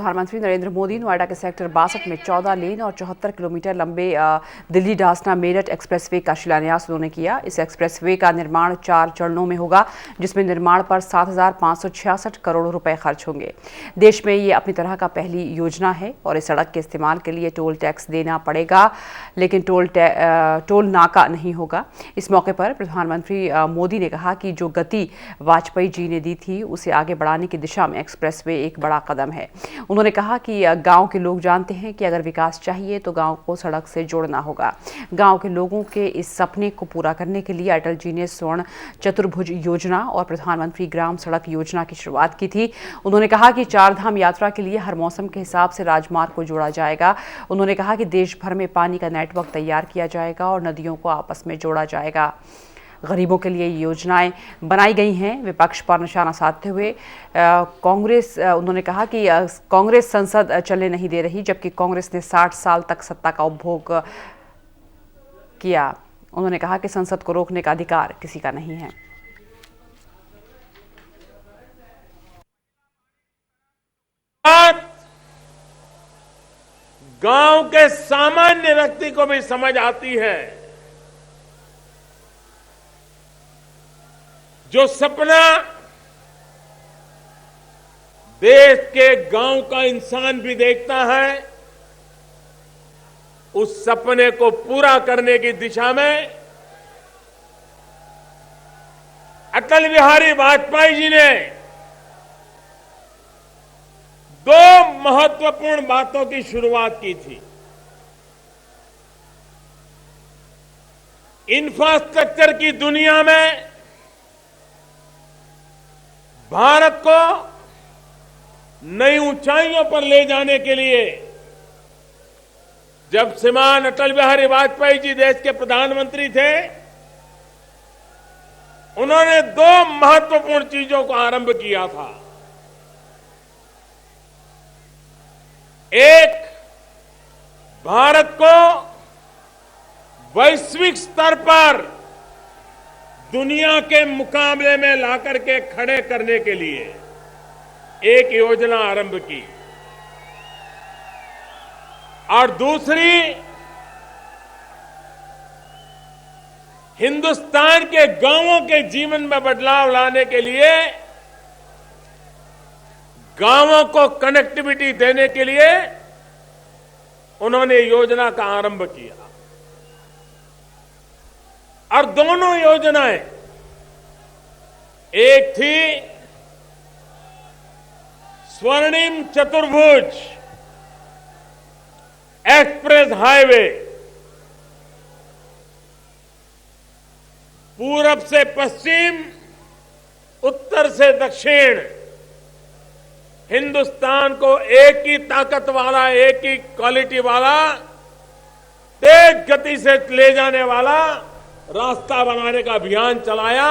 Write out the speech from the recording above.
प्रधानमंत्री नरेंद्र मोदी नोएडा के सेक्टर 62 में 14 लेन और 74 किलोमीटर लंबे दिल्ली डासना मेरठ एक्सप्रेसवे का शिलान्यास उन्होंने किया। इस एक्सप्रेसवे का निर्माण 4 चरणों में होगा, जिसमें निर्माण पर 7,566 करोड़ रुपए खर्च होंगे। देश में ये अपनी तरह का पहली योजना है और इस सड़क के इस्तेमाल के लिए टोल टैक्स देना पड़ेगा, लेकिन टोल नाका नहीं होगा। इस मौके पर प्रधानमंत्री मोदी ने कहा कि जो गति वाजपेयी जी ने दी थी, उसे आगे बढ़ाने की दिशा में एक्सप्रेसवे एक बड़ा कदम है। उन्होंने कहा कि गांव के लोग जानते हैं कि अगर विकास चाहिए तो गांव को सड़क से जोड़ना होगा। गांव के लोगों के इस सपने को पूरा करने के लिए अटल जी ने स्वर्ण चतुर्भुज योजना और प्रधानमंत्री ग्राम सड़क योजना की शुरुआत की थी। उन्होंने कहा कि चार धाम यात्रा के लिए हर मौसम के हिसाब से राजमार्ग को जोड़ा जाएगा। उन्होंने कहा कि देश भर में पानी का नेटवर्क तैयार किया जाएगा और नदियों को आपस में जोड़ा जाएगा। गरीबों के लिए योजनाएं बनाई गई हैं। विपक्ष पर निशाना साधते हुए उन्होंने कहा कि कांग्रेस संसद चलने नहीं दे रही, जबकि कांग्रेस ने 60 साल तक सत्ता का उपभोग किया। उन्होंने कहा कि संसद को रोकने का अधिकार किसी का नहीं है। गांव के सामान्य व्यक्ति को भी समझ आती है। जो सपना देश के गांव का इंसान भी देखता है, उस सपने को पूरा करने की दिशा में अटल बिहारी वाजपेयी जी ने दो महत्वपूर्ण बातों की शुरुआत की थी। इंफ्रास्ट्रक्चर की दुनिया में भारत को नई ऊंचाइयों पर ले जाने के लिए जब श्रीमान अटल बिहारी वाजपेयी जी देश के प्रधानमंत्री थे, उन्होंने दो महत्वपूर्ण चीजों को आरंभ किया था। एक, भारत को वैश्विक स्तर पर दुनिया के मुकाबले में लाकर के खड़े करने के लिए एक योजना आरंभ की, और दूसरी, हिंदुस्तान के गांवों के जीवन में बदलाव लाने के लिए, गांवों को कनेक्टिविटी देने के लिए उन्होंने योजना का आरंभ किया। और दोनों योजनाएं, एक थी स्वर्णिम चतुर्भुज एक्सप्रेस हाईवे, पूरब से पश्चिम, उत्तर से दक्षिण हिंदुस्तान को एक ही ताकत वाला, एक ही क्वालिटी वाला, तेज गति से ले जाने वाला रास्ता बनाने का अभियान चलाया।